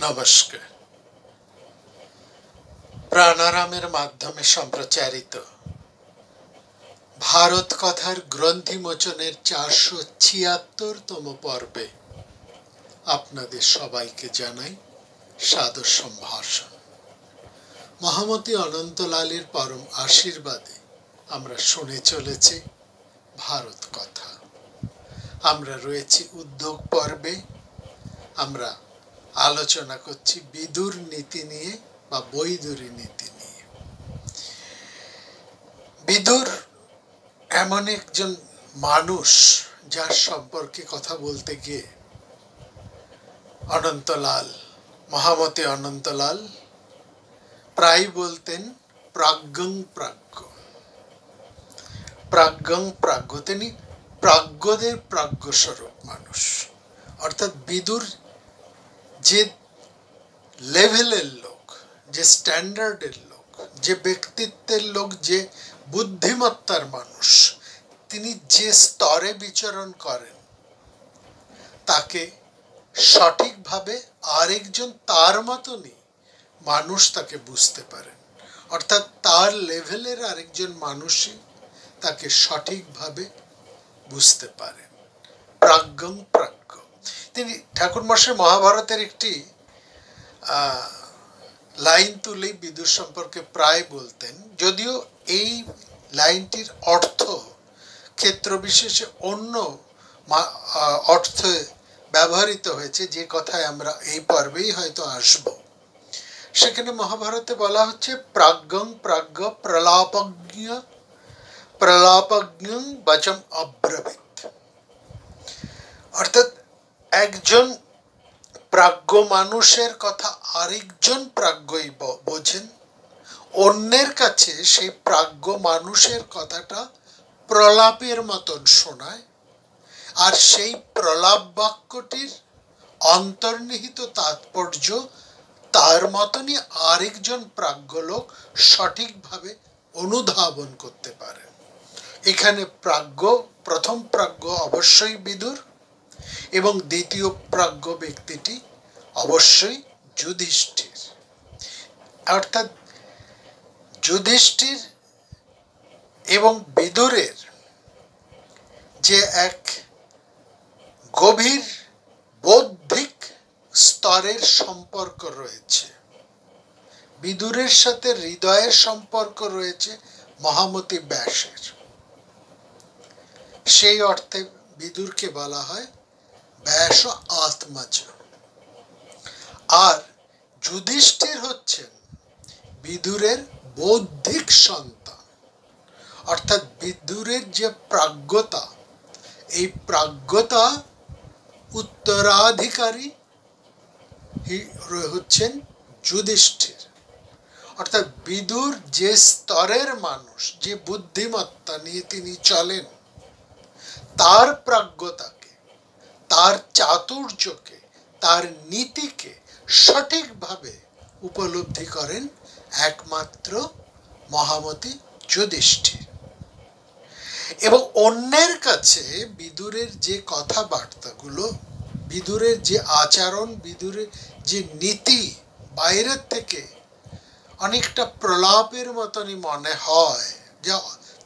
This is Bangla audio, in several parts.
নমস্কার। প্রাণারামের মাধ্যমে সম্প্রচারিত ভারত কথার গ্রন্থিমোচনের 476তম পর্বে আপনাদের সবাইকে জানাই সাদর সম্ভাষণ। মহামতি অনন্তলালের পরম আশীর্বাদে আমরা শুনে চলেছি ভারত কথা। আমরা রয়েছি উদ্যোগ পর্বে। আমরা আলোচনা করছি বিদুর নীতি নিয়ে বা বৈদুরী নীতি নিয়ে। বিদুর এমন একজন মানুষ যার সম্পর্কে কথা বলতে গিয়ে মহামতি অনন্তলাল প্রায় বলতেন প্রাজ্ঞং প্রাজ্ঞ। প্রাজ্ঞং প্রাজ্ঞ, তিনি প্রাজ্ঞদের প্রাজ্ঞস্বরূপ মানুষ। অর্থাৎ বিদুর যে লেভেলের লোক, যে স্ট্যান্ডার্ডের লোক, যে ব্যক্তিত্বের লোক, যে বুদ্ধিমত্তার মানুষ, তিনি যে স্তরে বিচরণ করেন তাকে সঠিকভাবে আরেকজন তার মতনই মানুষ তাকে বুঝতে পারেন। অর্থাৎ তার লেভেলের আরেকজন মানুষই তাকে সঠিকভাবে বুঝতে পারেন। প্রাজ্ঞং প্রাজ্ঞ। তিনি ঠাকুরমশাই মহাভারতের একটি লাইন তুলেই বিদুর সম্পর্কে প্রায় বলতেন, যদিও এই লাইনটির অর্থ ক্ষেত্র বিশেষে অন্য অর্থে ব্যবহৃত হয়েছে, যে কথায় আমরা এই পর্বেই হয়তো আসব। সেখানে মহাভারতে বলা হচ্ছে প্রাজ্ঞং প্রাজ্ঞ প্রলাপজ্ঞং বচম অব্রবীত। অর্থাৎ একজন প্রাজ্ঞ মানুষের কথা আরেকজন প্রাজ্ঞই বোঝেন, অন্যের কাছে সেই প্রাজ্ঞ মানুষের কথাটা প্রলাপের মতন শোনায়, আর সেই প্রলাপ বাক্যটির অন্তর্নিহিত তাৎপর্য তার মতনই আরেকজন প্রাজ্ঞ লোক সঠিকভাবে অনুধাবন করতে পারেন। এখানে প্রথম প্রাজ্ঞ অবশ্যই বিদুর, এবং দ্বিতীয় প্রাজ্ঞ ব্যক্তিটি অবশ্যই যুধিষ্ঠির। অর্থাৎ যুধিষ্ঠির এবং বিদুরের যে এক গভীর বৌদ্ধিক স্তরের সম্পর্ক রয়েছে, বিদুরের সাথে হৃদয়ের সম্পর্ক রয়েছে মহামতি ব্যাসের। সেই অর্থে বিদুরকে বলা হয় ব্যাস আত্মজ। আর যুধিষ্ঠির হচ্ছেন বিদুরের বৌদ্ধিক সন্তান। অর্থাৎ বিদুরের যে প্রাজ্ঞতা, এই প্রাজ্ঞতা উত্তরাধিকারী হচ্ছেন যুধিষ্ঠির। অর্থাৎ বিদুর যে স্তরের মানুষ, যে বুদ্ধিমত্তা নিয়ে তিনি চলেন, তার প্রাজ্ঞতাকে, তার চাতুর্যকে, তার নীতিকে সঠিকভাবে উপলব্ধি করেন একমাত্র মহামতি যুধিষ্ঠির। এবং অন্যের কাছে বিদুরের যে কথাবার্তাগুলো, বিদুরের যে আচরণ, বিদুরের যে নীতি বাইরের থেকে অনেকটা প্রলাপের মতনই মনে হয়, যা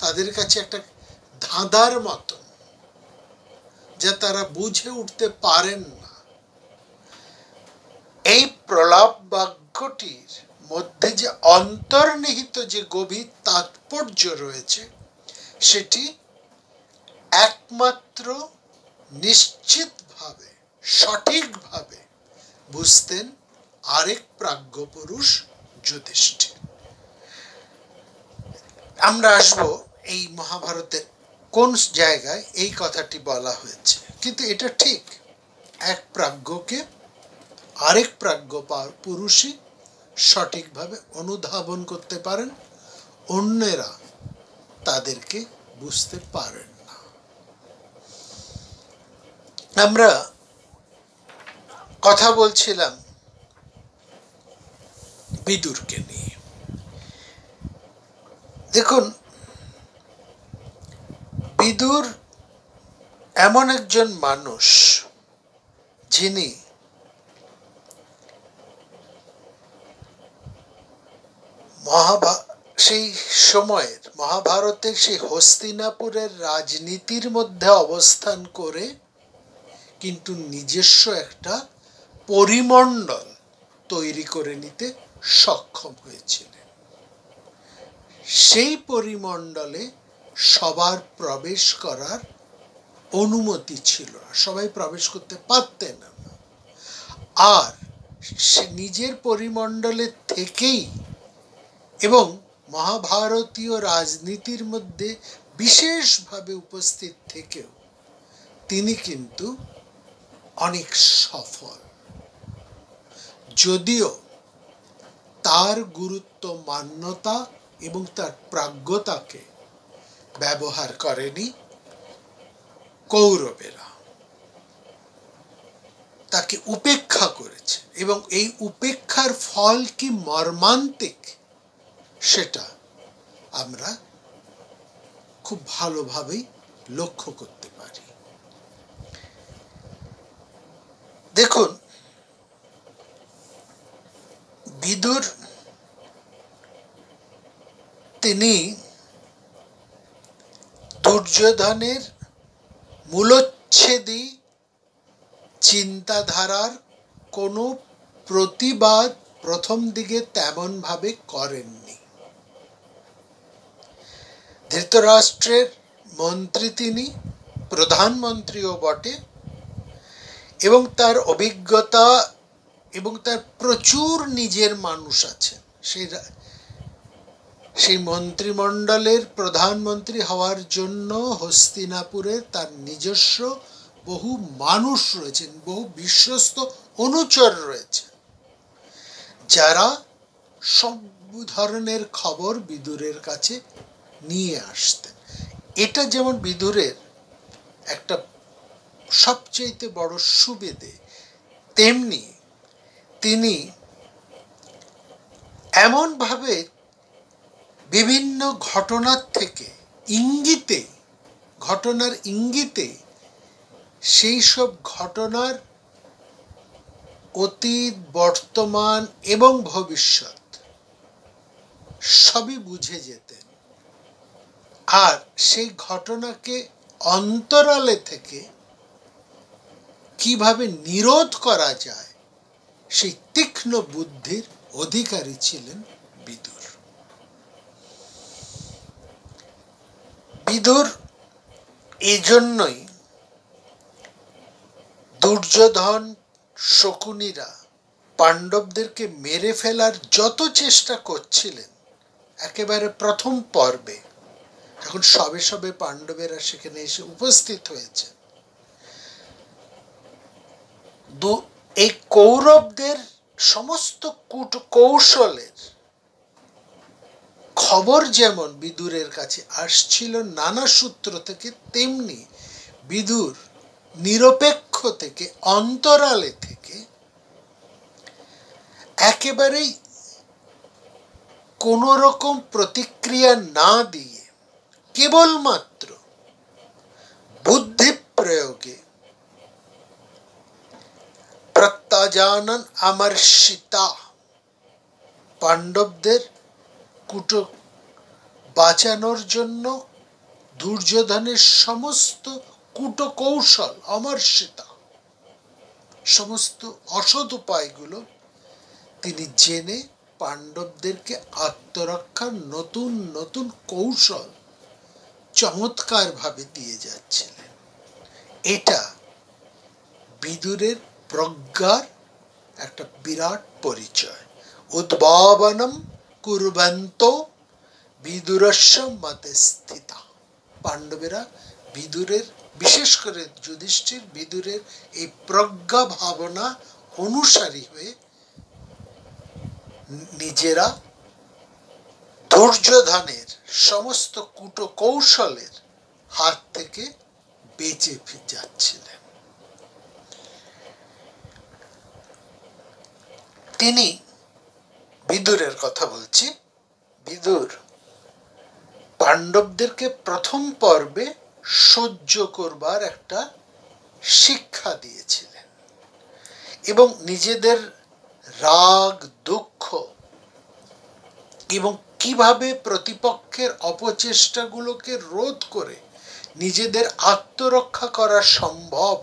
তাদের কাছে একটা ধাঁধার মতন, যা তারা বুঝে উঠতে পারেন না। এই প্রলাপ বাক্যটির মধ্যে যে অন্তর্নিহিত যে গভীর তাৎপর্য রয়েছে, সেটি একমাত্র নিশ্চিতভাবে, সঠিকভাবে বুঝতেন আরেক প্রাজ্ঞ পুরুষ যুধিষ্ঠির। আমরা আসব এই মহাভারতের কোন জায়গায় এই কথাটি বলা হয়েছে, কিন্তু এটা ঠিক, এক প্রাজ্ঞকে আরেক প্রাজ্ঞ পুরুষই সঠিকভাবে অনুধাবন করতে পারেন, অন্যেরা তাদেরকে বুঝতে পারেন না। আমরা কথা বলছিলাম বিদুরকে নিয়ে। দেখুন, বিদুর এমন একজন মানুষ যিনি সেই সময়ের মহাভারতের সেই হস্তিনাপুরের রাজনীতির মধ্যে অবস্থান করে কিন্তু নিজস্ব একটা পরিমণ্ডল তৈরি করে নিতে সক্ষম হয়েছিলেন। সেই পরিমণ্ডলে সবার প্রবেশ করার অনুমতি ছিল না, সবাই প্রবেশ করতে পারতেন না। আর সে নিজের পরিমণ্ডলে থেকেই এবং মহাভারতীয় রাজনীতির মধ্যে বিশেষভাবে উপস্থিত থেকেও তিনি কিন্তু অনেক সফল, যদিও তার গুরুত্ব, মান্যতা এবং তার প্রাজ্ঞতাকে ব্যবহার করেনি কৌরবেরা, তাকে উপেক্ষা করেছে। এবং এই উপেক্ষার ফল কি মর্মান্তিক সেটা আমরা খুব ভালোভাবেই লক্ষ্য করতে পারি। দেখুন, বিদুর তিনি দুর্যোধনের মূলচ্ছেদী চিন্তাধারার কোনো প্রতিবাদ প্রথম দিকে তেমন ভাবে করেননি। ধৃতরাষ্ট্রের মন্ত্রী তিনি, প্রধানমন্ত্রীও বটে, এবং তার অভিজ্ঞতা এবং তার প্রচুর নিজের মানুষ আছেন। সেই মন্ত্রিমণ্ডলের প্রধানমন্ত্রী হওয়ার জন্য হস্তিনাপুরে তার নিজস্ব বহু মানুষ রয়েছেন, বহু বিশ্বস্ত অনুচর রয়েছে, যারা সব ধরনের খবর বিদুরের কাছে নিয়ে আসতেন। এটা যেমন বিদুরের একটা সবচেয়ে বড় সুবিধে, তেমনি তিনি এমনভাবে বিভিন্ন ঘটনার থেকে ঘটনার ইঙ্গিতে সেই সব ঘটনার অতীত, বর্তমান এবং ভবিষ্যৎ সবই বুঝে যেতেন। আর সেই ঘটনাকে অন্তরালে থেকে কিভাবে নিরোধ করা যায় সেই তীক্ষ্ণ বুদ্ধির অধিকারী ছিলেন বিদুর। বিদুর এজন্যই দুর্যোধন, শকুনিরা পাণ্ডবদেরকে মেরে ফেলার যত চেষ্টা করছিলেন, একেবারে প্রথম পর্বে যখন সবে সবে পাণ্ডবেরা সেখানে এসে উপস্থিত হয়েছে, এই কৌরবদের সমস্ত কৌশলের খবর যেমন বিদুরের কাছে আসছিল নানা সূত্র থেকে, তেমনি বিদুর নিরপেক্ষ থেকে, অন্তরালে থেকে একেবারেই কোন রকম প্রতিক্রিয়া না দিয়ে কেবলমাত্র বুদ্ধি প্রয়োগে প্রত্যাজানন আমর্ষিতা পাণ্ডবদের বাঁচানোর জন্য দুর্যোধনের সমস্ত কূটকৌশল, অমর্ষিতা, সমস্ত অসৎ উপায়গুলো তিনি জেনে পাণ্ডবদেরকে আত্মরক্ষার নতুন নতুন কৌশল চমৎকার ভাবে দিয়ে যাচ্ছিলেন। এটা বিদুরের প্রজ্ঞার একটা বিরাট পরিচয়। উদ্ভাবনম কুর্বন্ত বিদুরস্য মতে স্থিতা। পাণ্ডবেরা বিদুরের, বিশেষ করে যুধিষ্ঠির বিদুরের এই প্রজ্ঞা ভাবনা অনুসারী হয়ে নিজেরা দুর্যোধনের সমস্ত কূটকৌশলের হাত থেকে বেঁচে যাচ্ছিলেন। তিনি, বিদুরের কথা বলছি, বিদুর পাণ্ডবদেরকে প্রথম পর্বে সহ্য করবার একটা শিক্ষা দিয়েছিলেন এবং নিজেদের রাগ, দুঃখ এবং কিভাবে প্রতিপক্ষের অপচেষ্টাগুলোকে রোধ করে নিজেদের আত্মরক্ষা করা সম্ভব,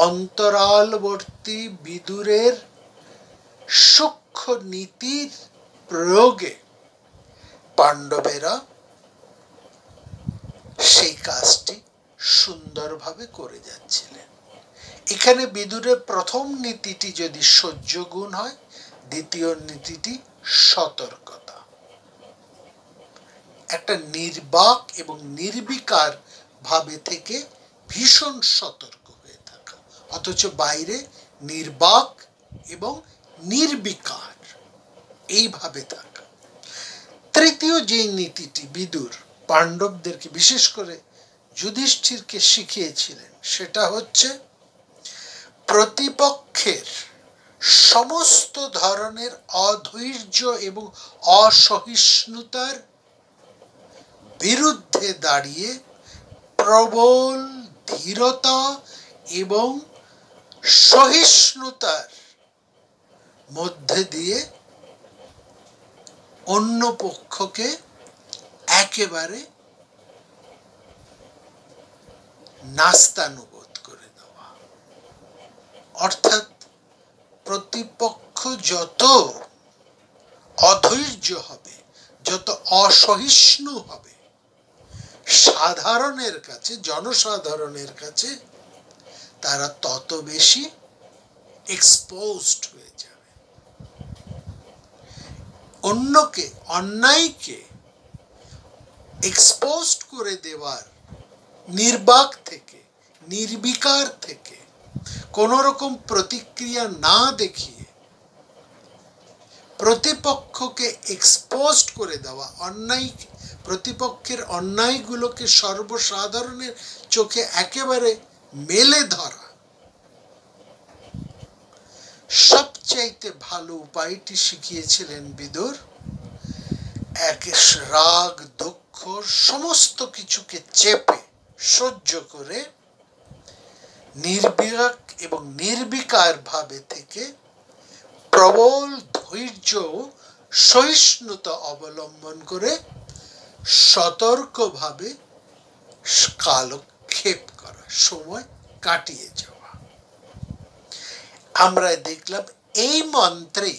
অন্তরালবর্তী বিদুরের সূক্ষ্ম নীতির প্রয়োগে পাণ্ডবেরা সেই কাজটি সুন্দরভাবে করে যাচ্ছিলেন। এখানে বিদুরের প্রথম নীতিটি যদি সহ্য গুণ হয়, দ্বিতীয় নীতিটি সতর্কতা। একটা নির্বাক এবং নির্বিকার ভাবে থেকে ভীষণ সতর্ক হয়ে থাকা, অথচ বাইরে নির্বাক এবং নির্বিকার এইভাবে থাকা। তৃতীয় যে নীতিটি বিদুর পাণ্ডবদেরকে, বিশেষ করে যুধিষ্ঠিরকে শিখিয়েছিলেন, সেটা হচ্ছে প্রতিপক্ষের সমস্ত ধরনের অধৈর্য এবং অসহিষ্ণুতার বিরুদ্ধে দাঁড়িয়ে প্রবল ধীরতা এবং সহিষ্ণুতার মধ্যে দিয়ে অন্য পক্ষকে একেবারে নাস্তানুবোধ করে দেওয়া। অর্থাৎ প্রতিপক্ষ যত অধৈর্য হবে, যত অসহিষ্ণু হবে, সাধারণের কাছে, জনসাধারণের কাছে তারা তত বেশি এক্সপোজড হয়ে যাবে। অন্যকে, অন্যায়কে এক্সপোজড করে দেওয়ার নির্বাক থেকে, নির্বিকার থেকে, কোন রকম প্রতিক্রিয়া না দেখিয়ে প্রতিপক্ষকে এক্সপোজড করে দেওয়া, অন্যায়, প্রতিপক্ষের অন্যায়গুলোকে সর্বসাধারণের চোখে একেবারে মেলে ধরা, সবচাইতে ভালো উপায়টি শিখিয়েছিলেন বিদুর। এক রাগ, দুঃখ সমস্ত কিছুকে চেপে সহ্য করে নির্বিকার এবং নির্বিকার ভাবে থেকে প্রবল ধৈর্য, সহিষ্ণুতা অবলম্বন করে সতর্কভাবে কালক্ষেপ করা, সময় কাটিয়ে যাওয়া। আমরা দেখলাম এই মন্ত্রে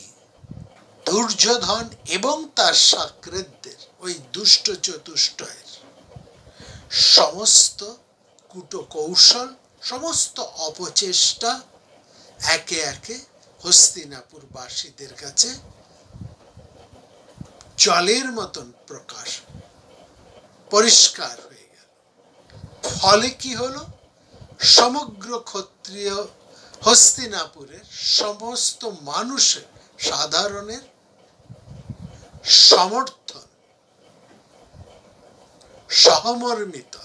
দুর্যোধন এবং তার সাকৃতদের, ওই দুষ্ট চতুষ্টয়ের সমস্ত কূটকৌশল, সমস্ত অপচেষ্টা একে একে হস্তিনাপুর বাসীদের কাছে জলের মতন পরিষ্কার হয়ে গেল। ফলে কি হলো? সমগ্র ক্ষত্রিয় হস্তিনাপুরের সমস্ত মানুষের, সাধারণের সমর্থন, সহমর্মিতা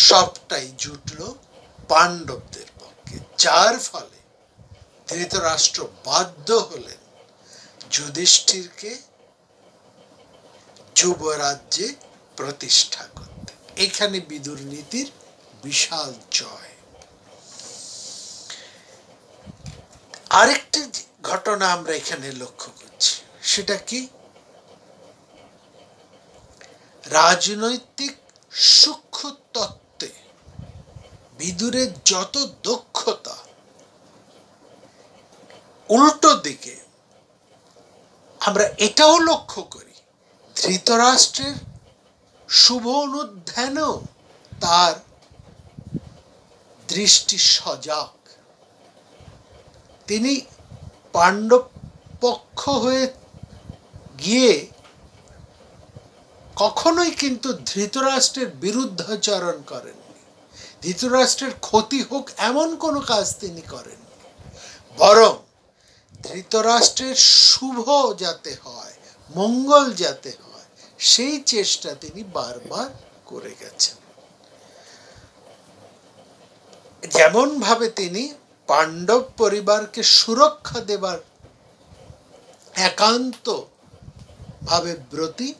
সবটাই জুটল পাণ্ডবদের পক্ষে, যার ফলে ধৃতরাষ্ট্র বাধ্য হলেন যুধিষ্ঠিরকে যুবরাজ্যে প্রতিষ্ঠা করতে। এখানে বিদুর নীতির বিশাল জয়। আরেকটি ঘটনা আমরা এখানে লক্ষ্য করছি, সেটা কি? রাজনৈতিক সূক্ষ্ম তত্ত্বে বিদুরের যত দক্ষতা, উল্টো দিকে আমরা এটাও লক্ষ্য করি, ধৃতরাষ্ট্রের শুভ অনুধ্যানেও তার দৃষ্টি সজাগ। তিনি পাণ্ডব পক্ষ হয়ে গিয়ে কখনোই কিন্তু ধৃতরাষ্ট্রের বিরুদ্ধাচরণ করেননি, ধৃতরাষ্ট্রের ক্ষতি হোক এমন কোনো কাজ তিনি করেননি, বরং ধৃতরাষ্ট্রের শুভ যাতে হয়, মঙ্গল যাতে হয়, সেই চেষ্টা তিনি বারবার করে গেছেন। যেমন ভাবে তিনি পাণ্ডব পরিবারকে সুরক্ষা দেবার একান্ত ভাবে ব্রতী,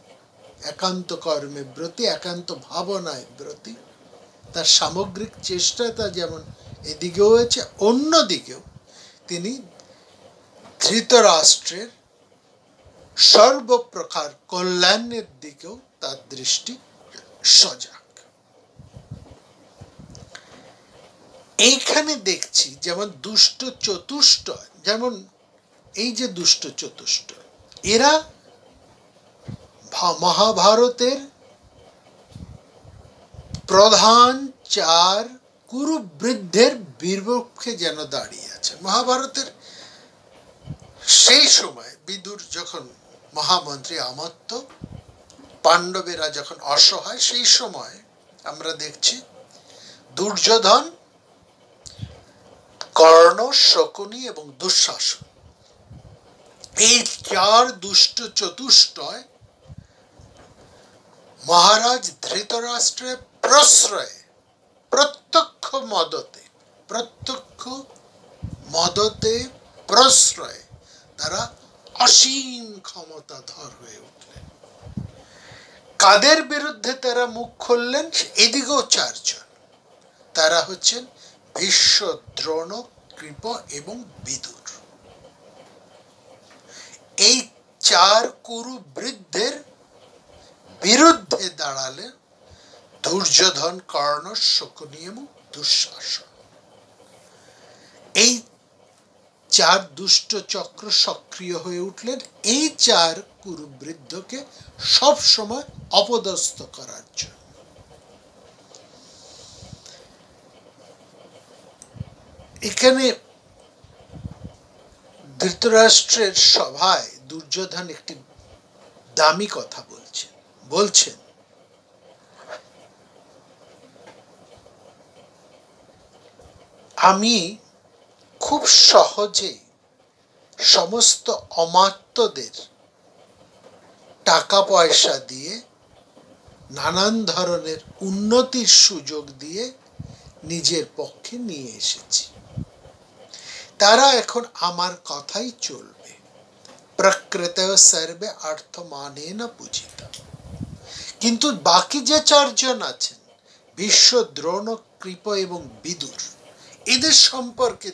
একান্ত কর্মে ব্রতী, একান্ত ভাবনায় ব্রতী, তার সামগ্রিক চেষ্টাটা যেমন এদিকেও হয়েছে, অন্যদিকেও তিনি ধৃতরাষ্ট্রের সর্বপ্রকার কল্যাণের দিকেও তার দৃষ্টি সজাগ। এইখানে দেখছি যেমন দুষ্ট চতুষ্টয়, যেমন এই যে দুষ্ট চতুষ্টয়, এরা মহাভারতের প্রধান চার কুরুবৃদ্ধের বিপক্ষে যেন দাঁড়িয়ে আছে। মহাভারতের সেই সময় বিদুর যখন মহামন্ত্রী অমাত্য, পাণ্ডবেরা যখন অসহায়, সেই সময় আমরা দেখছি দুর্যোধন, কর্ণ, শকুনি এবং দুঃশাসন, এই চার দুষ্ট চতুষ্টয় মহারাজ ধৃতরাষ্ট্রের প্রশ্রয়ে প্রত্যক্ষ মদতে প্রশ্রয়ে তারা অসীম ক্ষমতাধর হয়ে উঠলেন। কাদের বিরুদ্ধে তারা মুখ খুললেন? এদিকেও চারজন। তারা হচ্ছেন ভীষ্ম, দ্রোণ, কৃপ এবং বিদুর। এই চার কুরুবৃদ্ধের বিরুদ্ধে দাঁড়ালে দুর্যোধন, কর্ণ, শকুনি এবং দুঃশাসন। এই চার দুষ্ট চক্র সক্রিয় হয়ে উঠলেন এই চার কুরুবৃদ্ধকে সব সময় অপদস্থ করার জন্য। এখানে ধৃতরাষ্ট্রের সভায় দুর্যোধন একটি দামি কথা বলছেন, আমি খুব সহজে সমস্ত অমাত্যদের টাকা পয়সা দিয়ে, নানান ধরনের উন্নতির সুযোগ দিয়ে নিজের পক্ষে নিয়ে এসেছি। তারা এখন আমার কথাই চলবে। প্রকৃতৌ সর্বে অর্থমানেন পূজিত। কিন্তু বাকি যে চারজন আছেন, ভীষ্ম, দ্রোণ, কৃপ এবং বিদুর, এদের সম্পর্কে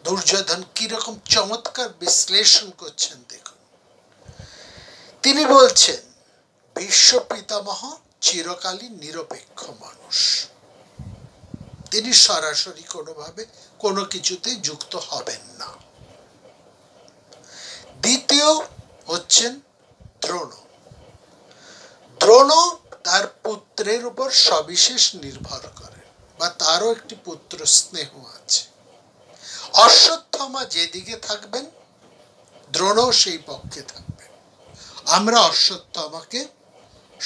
দুর্যোধন কিরকম চমৎকার বিশ্লেষণ করছেন দেখুন। তিনি বলছেন, ভীষ্ম পিতামহ চিরকালই নিরপেক্ষ মানুষ। তিনি সরাসরি কোনোভাবে কোনো কিছুতে যুক্ত হবেন না। দ্বিতীয় হচ্ছেন দ্রোণ। দ্রোণ তার পুত্রের উপর সবিশেষ নির্ভর করেন, বা তারও একটি পুত্র স্নেহ আছে। অশ্বত্থামা যেদিকে থাকবেন, দ্রোণও সেই পক্ষে থাকবেন। আমরা অশ্বত্থামাকে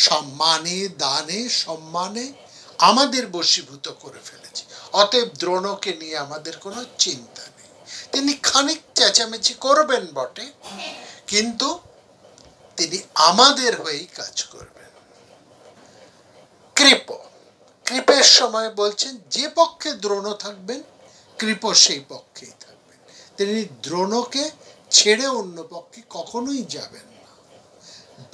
সম্মানে, দানে, সম্মানে আমাদের বশীভূত করে ফেলেছি। অতএব দ্রোণকে নিয়ে আমাদের কোনো চিন্তা নেই। তিনি খানিক চেঁচামেচি করবেন বটে, কিন্তু তিনি আমাদের হয়েই কাজ করবেন। কৃপের সময় বলছেন, যে পক্ষে দ্রোণ থাকবেন, কৃপ সেই পক্ষেই থাকবেন। তিনি দ্রোণকে ছেড়ে অন্য পক্ষে কখনোই যাবেন না।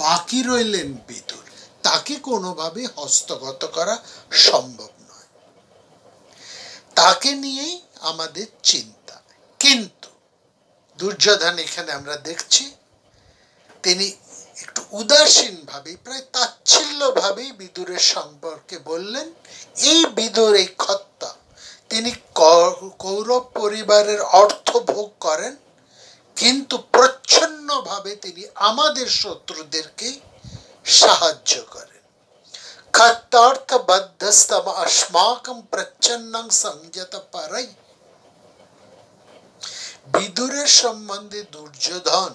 বাকি রইলেন বিদুর, তাকে কোনোভাবে হস্তগত করা সম্ভব নয়। তাকে নিয়েই আমাদের চিন্তা। কিন্তু দুর্যোধন এখানে আমরা দেখছি তিনি একটু উদাসীন ভাবে, প্রায় তাচ্ছিল্য ভাবেই বিদুরের সম্পর্কে বললেন। এই বিদুর, এই খত্তা, তিনি কৌরব পরিবারের অর্থ ভোগ করেন, কিন্তু প্রচ্ছন্ন ভাবে তিনি আমাদের শত্রুদেরকে সাহায্য করেন। খত্তার্থ বদ্ধস্তম অস্মাকং প্রচ্ছন্নং সংযত পরাই। বিদুরের সম্বন্ধে দুর্যোধন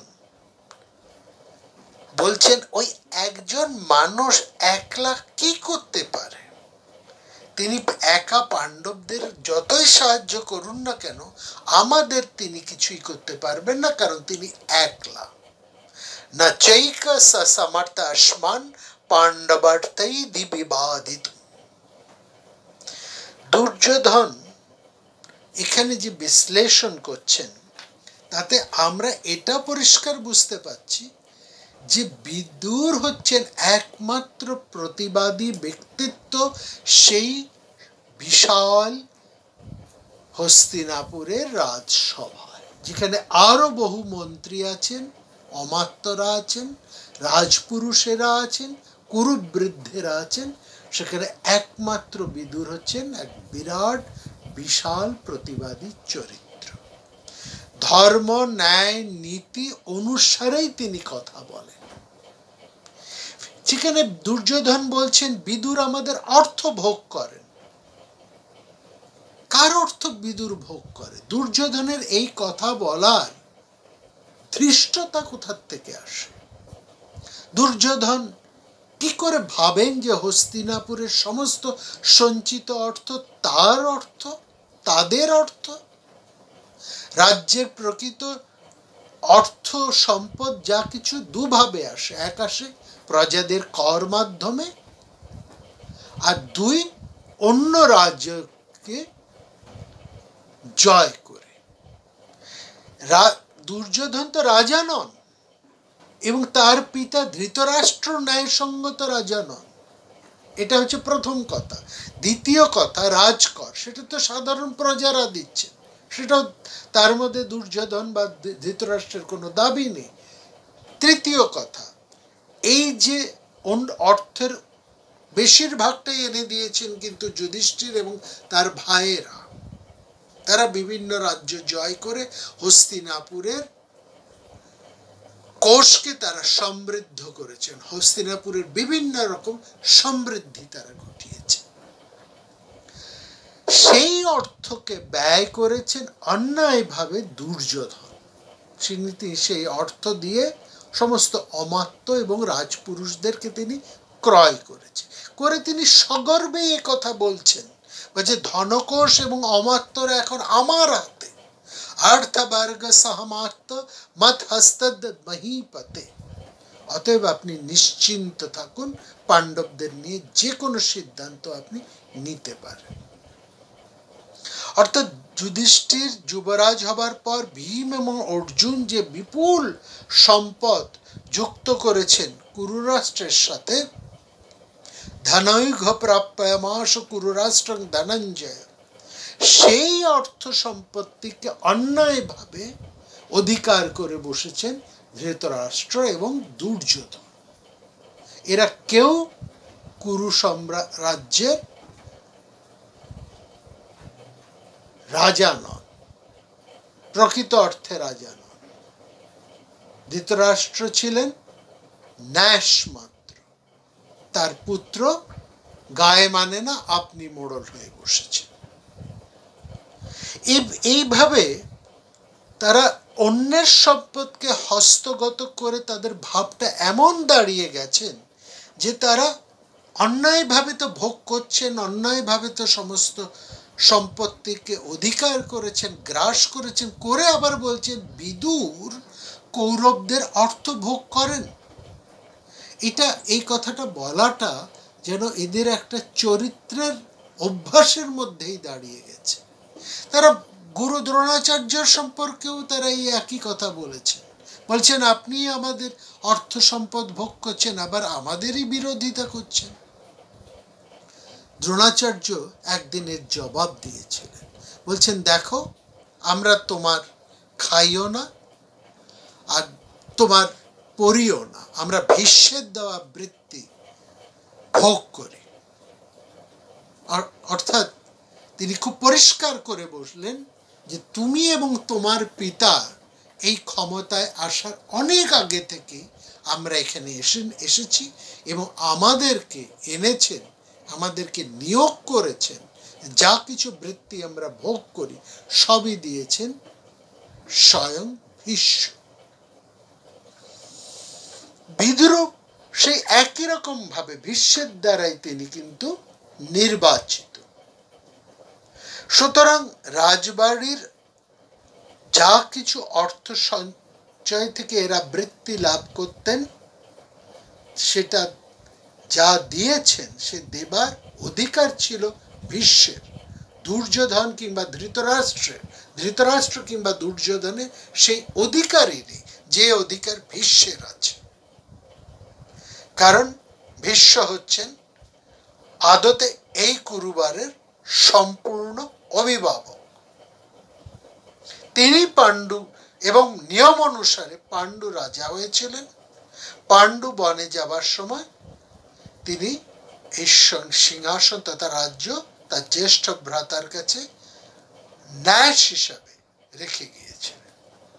বলছেন, ওই একজন মানুষ একলা কি করতে পারে? তিনি একা পাণ্ডবদের যতই সাহায্য করুন না কেন, আমাদের তিনি কিছুই করতে পারবেন না, কারণ তিনি একলা। না চৈক সমর্থ আস্মান পাণ্ডবার্থৈ বিবাদিত। দুর্যোধন এখানে যে বিশ্লেষণ করছেন, তাতে আমরা এটা পরিষ্কার বুঝতে পারছি যে বিদুর হচ্ছেন একমাত্র প্রতিবাদী ব্যক্তিত্ব সেই বিশাল হস্তিনাপুরের রাজসভায়। যেখানে আরো বহু মন্ত্রী আছেন, অমাত্যরা আছেন, রাজপুরুষেরা আছেন, কুরুবৃদ্ধেরা আছেন, সেখানে একমাত্র বিদুর হচ্ছেন এক বিরাট বিশাল প্রতিবাদী চরিত্র। ধর্ম, ন্যায়, নীতি অনুসারেই তিনি কথা বলেন। যেখানে দুর্যোধন বলছেন বিদুর আমাদের অর্থ ভোগ করেন। কার অর্থ বিদুর ভোগ করে? দুর্যোধনের এই কথা বলার ধৃষ্টতা কোথা থেকে আসে? দুর্যোধন কি করে ভাবেন যে হস্তিনাপুরের সমস্ত সঞ্চিত অর্থ তার অর্থ, তাদের অর্থ? রাজ্যের প্রকৃত অর্থ সম্পদ যা কিছু দুভাবে আসে, এক আসে প্রজাদের কর মাধ্যমে, আর দুই অন্য রাজ্যকে জয় করে। দুর্যোধন তো রাজা নন, এবং তার পিতা ধৃতরাষ্ট্র ন্যায়সঙ্গত রাজা নন। এটা হচ্ছে প্রথম কথা। দ্বিতীয় কথা, রাজকর সেটা তো সাধারণ প্রজারা দিচ্ছেন, সেটাও তার মধ্যে দুর্যোধন বা ধৃতরাষ্ট্রের কোনো দাবি নেই। তৃতীয় কথা, এই যে অর্থের বেশিরভাগটাই এনে দিয়েছেন কিন্তু যুধিষ্ঠির এবং তার ভাইয়েরা। তারা বিভিন্ন রাজ্য জয় করে হস্তিনাপুরের কোষকে তারা সমৃদ্ধ করেছেন, হস্তিনাপুরের বিভিন্ন রকম সমৃদ্ধি তারা ঘটিয়েছে। সেই অর্থকে ব্যয় করেছেন অন্যায়ভাবে দুর্যোধন। তিনি সেই অর্থ দিয়ে সমস্ত অমাত্য এবং রাজপুরুষদেরকে তিনি ক্রয় করেছেন। করে তিনি সগর্বে এ কথা বলছেন যে ধনকোষ এবং অমাত্যরা এখন আমার হাতে। অর্থবর্গ সহমাত্য মত হস্তদ মহীপতে। অতএব আপনি নিশ্চিন্ত থাকুন, পাণ্ডবদের নিয়ে যে কোনো সিদ্ধান্ত আপনি নিতে পারেন। অর্থাৎ যুধিষ্ঠির যুবরাজ হবার পর ভীম এবং অর্জুন যে বিপুল সম্পদ যুক্ত করেছেন কুরুরাষ্ট্রের সাথে, ধনৈঘ প্রাপ্যমাস কুরুরাষ্ট্রং ধনঞ্জয়, সেই অর্থ সম্পত্তিকে অন্যায়ভাবে অধিকার করে বসেছেন ধৃতরাষ্ট্র এবং দুর্যোধন। এরা কেউ কুরু রাজ্যের রাজা নন, প্রকৃত অর্থে রাজা নন। ধৃতরাষ্ট্র ছিলেন ন্যাস মাত্র, তার পুত্র গায়ে মানে না, আপনি মোড়ল হয়ে বসেছেন। এইভাবে তারা অন্যের সম্পদকে হস্তগত করে তাদের ভাবটা এমন দাঁড়িয়ে গেছেন যে তারা অন্যায়ভাবে তো ভোগ করছেন, অন্যায়ভাবে তো সমস্ত সম্পত্তিকে অধিকার করেছেন, গ্রাস করেছেন, করে আবার বলছেন বিদুর কৌরবদের অর্থ ভোগ করেন। এই কথাটা বলাটা যেন এদের একটা চরিত্রের অভ্যাসের মধ্যেই দাঁড়িয়ে গেছে। তারা গুরু দ্রোণাচার্যের সম্পর্কেও তারা এই একই কথা বলেছেন। বলছেন আপনি আমাদের অর্থ সম্পদ ভোগ করছেন, আবার আমাদেরই বিরোধিতা করছেন। দ্রোণাচার্য একদিনের জবাব দিয়েছিলেন, বলছেন দেখো, আমরা তোমার খাইও না আর তোমার পড়িও না, আমরা ভীষ্মের দেওয়া বৃত্তি ভোগ করি। অর্থাৎ তিনি খুব পরিষ্কার করে বসলেন যে তুমি এবং তোমার পিতা এই ক্ষমতায় আসার অনেক আগে থেকে আমরা এখানে এসেছি এবং আমাদেরকে এনেছেন, আমাদেরকে নিয়োগ করেছেন, যা কিছু বৃত্তি আমরা ভোগ করি সবই দিয়েছেন স্বয়ং ভীষ্ম। বিদুর সেই একই রকম ভাবে ভীষ্মের দ্বারাই তিনি কিন্তু নির্বাচিত। সুতরাং রাজবাড়ির যা কিছু অর্থ সঞ্চয় থেকে এরা বৃত্তি লাভ করতেন, সেটা যা দিয়েছেন সে দেবার অধিকার ছিল ভীষ্মের। দুর্যোধন কিংবা ধৃতরাষ্ট্র কিংবা দুর্যোধনের সেই অধিকারই নেই যে অধিকার ভীষ্মের আছে। কারণ ভীষ্ম হচ্ছেন আদতে এই কুরুবারের সম্পূর্ণ অভিভাবক। তিনি পাণ্ডু এবং নিয়ম অনুসারে পাণ্ডু রাজা হয়েছিলেন। পাণ্ডু বনে যাবার সময় তিনি এই সিংহাসন তথা রাজ্য তার জ্যেষ্ঠ ভ্রাতার কাছে ন্যাস হিসাবে রেখে গিয়েছিলেন,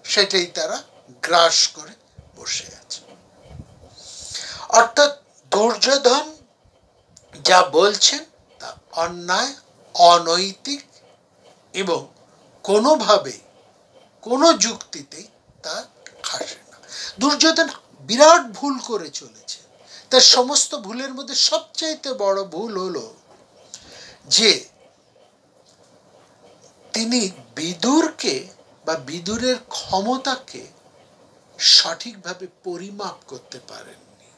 সেটাই তারা গ্রাস করে বসে আছে। অর্থাৎ দুর্যোধন যা বলছেন তা অন্যায়, অনৈতিক এবং কোনোভাবে কোনো যুক্তিতেই তা খাসে না। দুর্যোধন বিরাট ভুল করে চলেছে। তার সমস্ত ভুলের মধ্যে সবচাইতে বড় ভুল হলো যে তিনি বিদুরকে বা বিদুরের ক্ষমতাকে সঠিকভাবে পরিমাপ করতে পারেননি।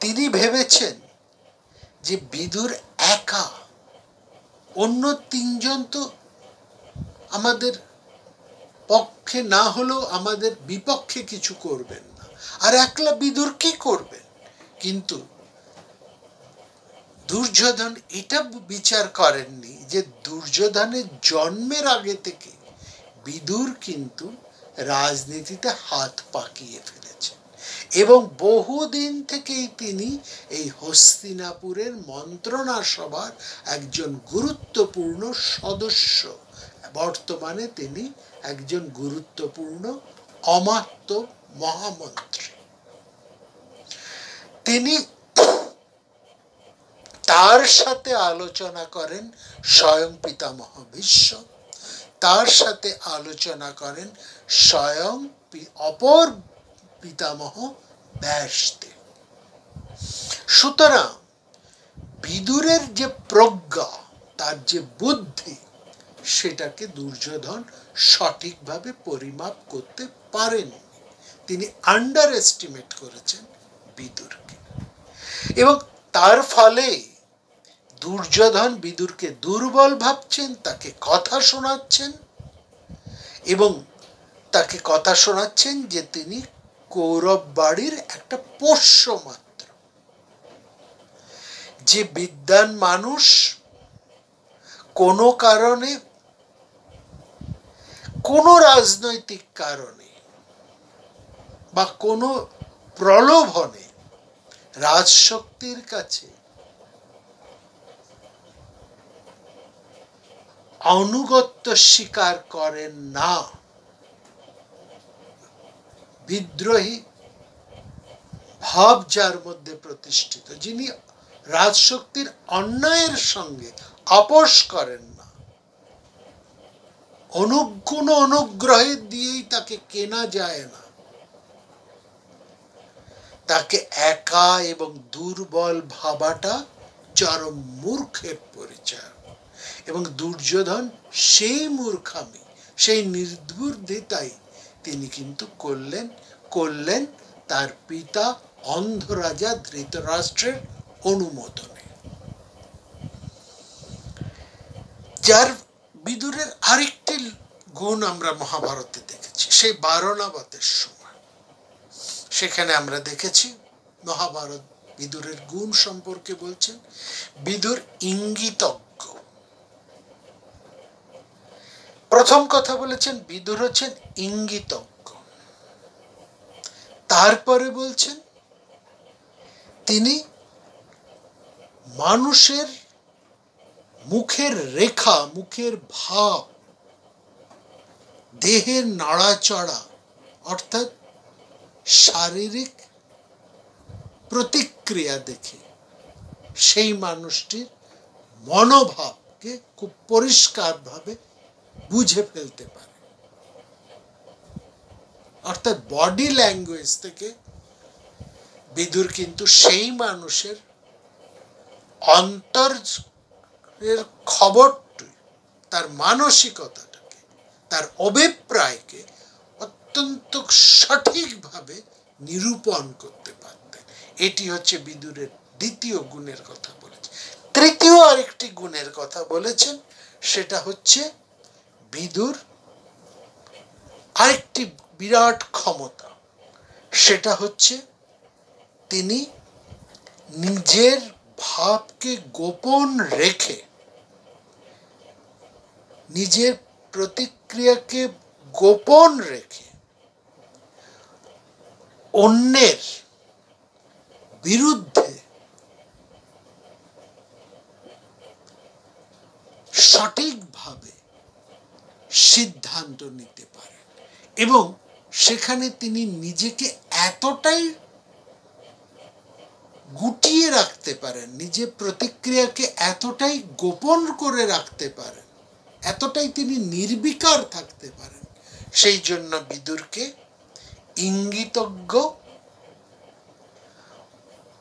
তিনি ভেবেছেন যে বিদুর একা, অন্য তিনজন তো আমাদের পক্ষে না হলেও আমাদের বিপক্ষে কিছু করবেন না, আর একলা বিদুর কি করবেন? কিন্তু দুর্যোধন এটা বিচার করেননি যে দুর্যোধনের জন্মের আগে থেকে বিদুর কিন্তু রাজনীতিতে হাত পাকিয়ে ফেলেছেন এবং বহুদিন থেকেই তিনি এই হস্তিনাপুরের মন্ত্রণা সভার একজন গুরুত্বপূর্ণ সদস্য। বর্তমানে তিনি একজন গুরুত্বপূর্ণ অমাত্য মহামন্ত্রী। তিনি তার সাথে আলোচনা করেন স্বয়ং পিতামহ ভীষ্ম, তার সাথে আলোচনা করেন স্বয়ং অপর পিতামহ ব্যাসদেব। সুতরাং বিদুরের যে প্রজ্ঞা, তার যে বুদ্ধি, সেটাকে দুর্যোধন সঠিকভাবে পরিমাপ করতে পারেননি। তিনি আন্ডার এস্টিমেট করেছেন বিদুরকে এবং তার ফলে দুর্যোধন বিদুরকে দুর্বল ভাবছেন, তাকে কথা শোনাচ্ছেন এবং তাকে কথা শোনাচ্ছেন যে তিনি কৌরব বাড়ির একটা পোষ্য মাত্র। যে বিদ্বান মানুষ কোনো কারণে, কোনো রাজনৈতিক কারণে বা কোনো প্রলোভনে রাজশক্তির কাছে আনুগত্য স্বীকার করেন না, বিদ্রোহী ভাব যার মধ্যে প্রতিষ্ঠিত, যিনি রাজশক্তির অন্যায়ের সঙ্গে আপোষ করেন না, অনুগুণ অনুগ্রহের দিয়েই তাকে কেনা যায় না, তাকে একা এবং দুর্বল ভাবাটা চরম মূর্খের পরিচয়। এবং দুর্যোধন সেই মূর্খামি, সেই নির্বুদ্ধিতাই তিনি কিন্তু করলেন তার পিতা অন্ধরাজা ধৃতরাষ্ট্রের অনুমোদনে। যার বিদুরের আরেকটি গুণ আমরা মহাভারতে দেখেছি, সেই বারণাবতের সময়। সেখানে আমরা দেখেছি মহাভারত বিদুরের গুণ সম্পর্কে বলছেন। বিদুর ইঙ্গিতজ্ঞ। প্রথম কথা বলেছেন বিদুর হচ্ছেন ইঙ্গিতজ্ঞ। তারপরে বলছেন তিনি মানুষের মুখের রেখা, মুখের ভাব, দেহের নাড়াচড়া অর্থাৎ শারীরিক প্রতিক্রিয়া দেখে সেই মানুষটির মনোভাবকে খুব পরিষ্কারভাবে বুঝে ফেলতে পারে। অর্থাৎ বডি ল্যাঙ্গুয়েজ থেকে বিদুর কিন্তু সেই মানুষের অন্তরের খবরটি, তার মানসিকতাটাকে, তার অভিপ্রায়কে অত্যন্ত সঠিকভাবে নিরূপণ করতে পারতেন। এটি হচ্ছে বিদুরের দ্বিতীয় গুণের কথা বলেছেন। তৃতীয় আরেকটি গুণের কথা বলেছেন, সেটা হচ্ছে বিদুর আরেকটি বিরাট ক্ষমতা, সেটা হচ্ছে তিনি নিজের ভাবকে গোপন রেখে নিজের প্রতিক্রিয়াকে গোপন রেখে অন্যের বিরুদ্ধে সঠিকভাবে সিদ্ধান্ত নিতে পারেন এবং সেখানে তিনি নিজেকে এতটাই গুটিয়ে রাখতে পারেন, নিজের প্রতিক্রিয়াকে এতটাই গোপন করে রাখতে পারেন, এতটাই তিনি নির্বিকার থাকতে পারেন। সেই জন্য বিদুরকে ইঙ্গিতজ্ঞ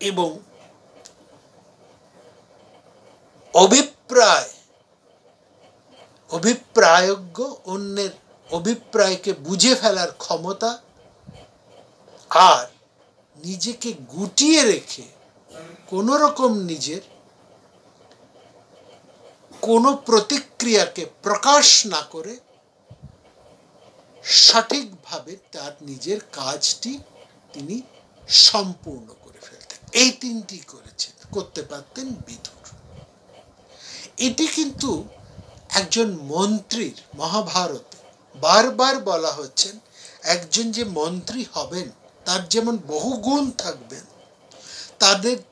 এবং অভিপ্রায়জ্ঞ, অন্যের অভিপ্রায়কে বুঝে ফেলার ক্ষমতা আর নিজেকে গুটিয়ে রেখে কোন রকম নিজের কোনো প্রতিক্রিয়াকে প্রকাশ না করে সঠিকভাবে তার নিজের কাজটি তিনি সম্পূর্ণ করে ফেলতেন। এই তিনটি করতে পারতেন বিদুর। এটি কিন্তু একজন মন্ত্রীর, মহাভারতে বারবার বলা হচ্ছেন, একজন যে মন্ত্রী হবেন তার যেমন বহু গুণ থাকবেন,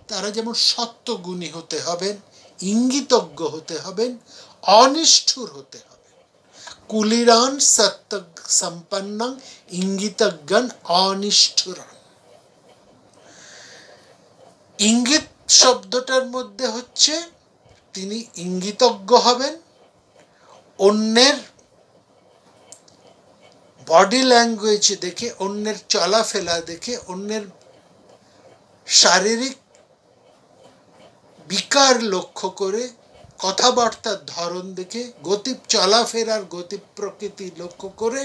তারা যেমন সত্যগুণী হতে হবেন, ইঙ্গিতজ্ঞ হতে হবেন, অনিষ্ঠুর হতে হবে। কুলিরান সত্য সম্পন্নং ইঙ্গিতজ্ঞান অনিষ্ঠুরান। ইঙ্গিত শব্দটার মধ্যে হচ্ছে তিনি ইঙ্গিতজ্ঞ হবেন, অন্যের বডি ল্যাঙ্গুয়েজ দেখে, অন্যের চলাফেরা দেখে, অন্যের শারীরিক বিকার লক্ষ্য করে, কথাবার্তার ধরন দেখে, গতি চলাফেরার গতি প্রকৃতি লক্ষ্য করে,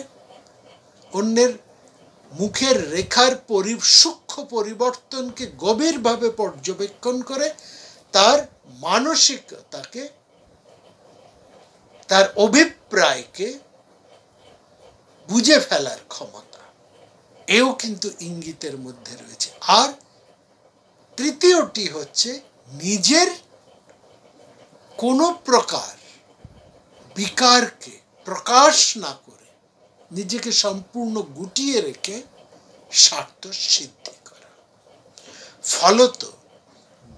অন্যের মুখের রেখার সূক্ষ্ম পরিবর্তনকে গভীরভাবে পর্যবেক্ষণ করে তার মানসিকতাকে, তার অভিপ্রায়কে বুঝে ফেলার ক্ষমতা, এও কিন্তু ইঙ্গিতের মধ্যে রয়েছে। আর তৃতীয়টি হচ্ছে নিজের কোনো প্রকার বিকারকে প্রকাশ না করে নিজেকে সম্পূর্ণ গুটিয়ে রেখে স্বার্থ সিদ্ধি করা। ফলত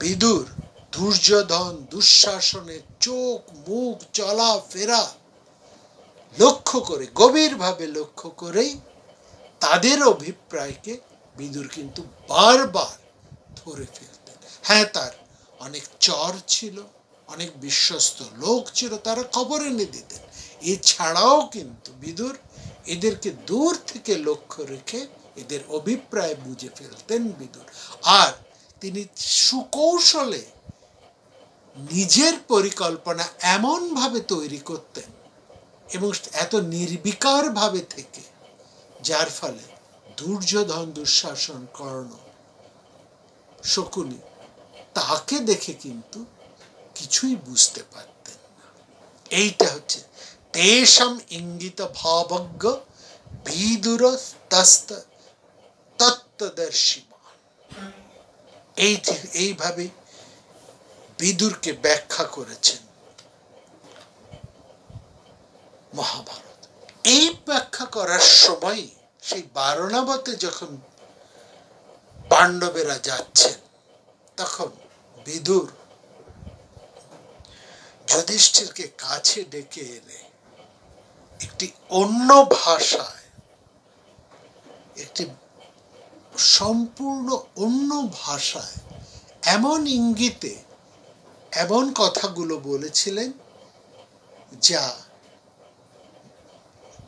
বিদুর দুর্যোধন, দুঃশাসনের চোখ, মুখ, চলাফেরা লক্ষ্য করে, গভীরভাবে লক্ষ্য করেই তাদের অভিপ্রায়কে বিদুর কিন্তু বারবার ধরে ফেলতেন। হ্যাঁ, তার অনেক চর ছিল, অনেক বিশ্বস্ত লোক ছিল, তারা খবর এনে দিতেন। এছাড়াও কিন্তু বিদুর এদেরকে দূর থেকে লক্ষ্য রেখে এদের অভিপ্রায় বুঝে ফেলতেন বিদুর। আর তিনি সুকৌশলে নিজের পরিকল্পনা এমন ভাবে তৈরি করতেন এবং এত নির্বিকার ভাবে থেকে, যার ফলে দুর্যোধন, দুঃশাসন, কর্ণ, শকুনি তাকে দেখে কিন্তু কিছুই বুঝতে পারতেন না। এইটা হচ্ছে তেষাম ইঙ্গিত ভাবজ্ঞ বিদুর তত্ত্বদর্শিমান। এইভাবে বিদুরকে ব্যাখ্যা করেছেন মহাভারত। এই ব্যাখ্যা করার সময় সেই বারণাবতে যখন পাণ্ডবেরা যাচ্ছেন, তখন বিদুর যুধিষ্ঠিরকে কাছে ডেকে এনে একটি অন্য ভাষায়, একটি সম্পূর্ণ অন্য ভাষায়, এমন ইঙ্গিতে এমন কথাগুলো বলেছিলেন যা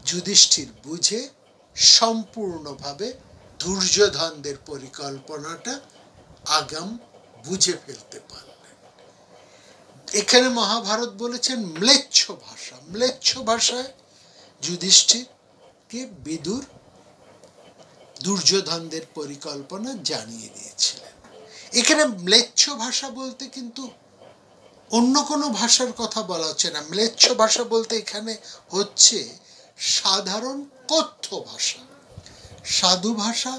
যুধিষ্ঠির বুঝে সম্পূর্ণভাবে দুর্যোধনদের পরিকল্পনাটা আগাম বুঝে ফেলতে পারলেন। এখানে মহাভারত বলেছেন ম্লেচ্ছ ভাষা। ম্লেচ্ছ ভাষায় যুধিষ্ঠিরকে বিদুর দুর্যোধনদের পরিকল্পনা জানিয়ে দিয়েছিলেন। এখানে ম্লেচ্ছ ভাষা বলতে কিন্তু অন্য কোনো ভাষার কথা বলা হচ্ছে না। ম্লেচ্ছ ভাষা বলতে এখানে হচ্ছে সাধারণ কথ্য ভাষা। সাধু ভাষা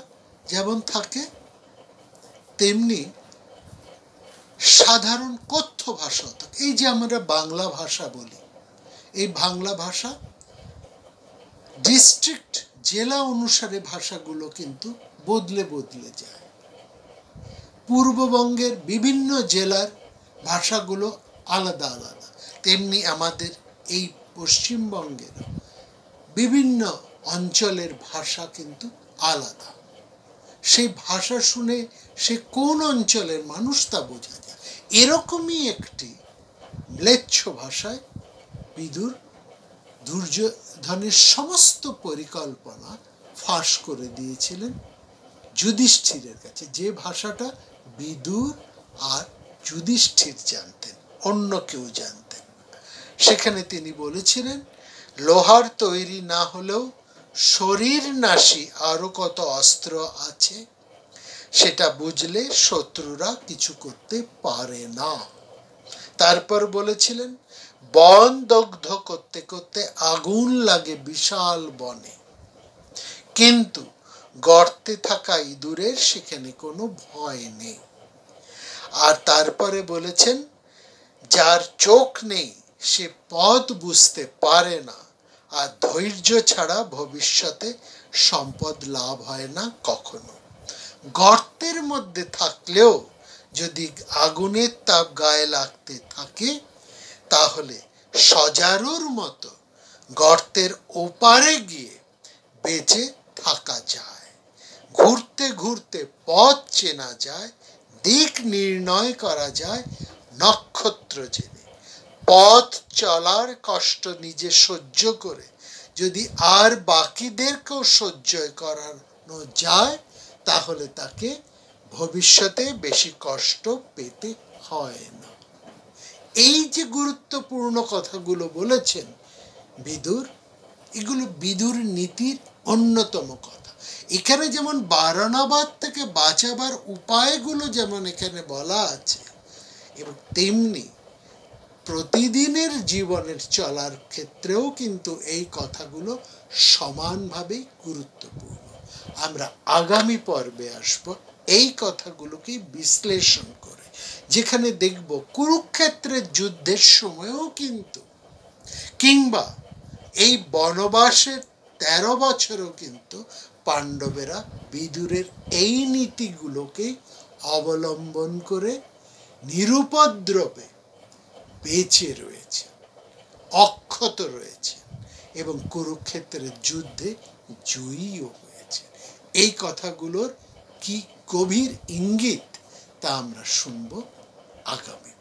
যেমন থাকে তেমনি সাধারণ কথ্য ভাষা থাকে। এই যে আমরা বাংলা ভাষা বলি, এই বাংলা ভাষা ডিস্ট্রিক্ট জেলা অনুসারে ভাষাগুলো কিন্তু বদলে বদলে যায়। পূর্ববঙ্গের বিভিন্ন জেলার ভাষাগুলো আলাদা আলাদা, তেমনি আমাদের এই পশ্চিমবঙ্গের বিভিন্ন অঞ্চলের ভাষা কিন্তু আলাদা। সেই ভাষা শুনে সে কোন অঞ্চলের মানুষ তা বোঝা যায়। এরকমই একটি ম্লেচ্ছ ভাষায় বিদুর দুর্যোধনের সমস্ত পরিকল্পনা ফাঁস করে দিয়েছিলেন যুধিষ্ঠিরের কাছে, যে ভাষাটা বিদুর আর যুধিষ্ঠির জানতেন, অন্য কেউ জানতেন না। সেখানে তিনি বলেছিলেন, লোহার তৈরি না হলেও শরীর নাশী আরো কত অস্ত্র আছে, সেটা বুঝলে শত্রুরা কিছু করতে পারে না। তারপর বলেছিলেন, বন দগ্ধ করতে করতে আগুন লাগে বিশাল বনে, কিন্তু গর্তে থাকা ইঁদুরের সেখানে কোনো ভয় নেই। আর তারপরে বলেছেন, যার চোখ নেই সে পথ বুঝতে পারে না, আর ধৈর্য ছাড়া ভবিষ্যতে সম্পদ লাভ হয় না কখনো। গর্তের মধ্যে থাকলেও যদি আগুনের তাপ গায়ে লাগতে থাকে, তাহলে সজারুর মতো গর্তের ওপারে গিয়ে বেঁচে থাকা যায়। ঘুরতে ঘুরতে পথ চেনা যায়, দিক নির্ণয় করা যায় নক্ষত্র জেনে। পথ চলার কষ্ট নিজে সহ্য করে যদি আর বাকিদেরকেও সহ্য করানো যায়, তাহলে তাকে ভবিষ্যতে বেশি কষ্ট পেতে হয় না। এই যে গুরুত্বপূর্ণ কথাগুলো বলেছেন বিদুর, এগুলো বিদুর নীতির অন্যতম কথা। এখানে যেমন বারণাবাদ থেকে বাঁচাবার উপায়গুলো যেমন এখানে বলা আছে, এবং তেমনি প্রতিদিনের জীবনের চলার ক্ষেত্রেও কিন্তু এই কথাগুলো সমানভাবে গুরুত্বপূর্ণ। আমরা আগামী পর্বে আসব এই কথাগুলোকে বিশ্লেষণ করে, যেখানে দেখব কুরুক্ষেত্রের যুদ্ধের সময়ও কিন্তু, কিংবা এই বনবাসের 13 বছরও কিন্তু পাণ্ডবেরা বিদুরের এই নীতিগুলোকে অবলম্বন করে নিরুপদ্রবে বেঁচে রয়েছে, অক্ষত রয়েছে, এবং কুরুক্ষেত্রের যুদ্ধে জয়ীও হয়েছে। এই কথাগুলোর কি গভীর ইঙ্গিত তা আমরা শুনব আগামী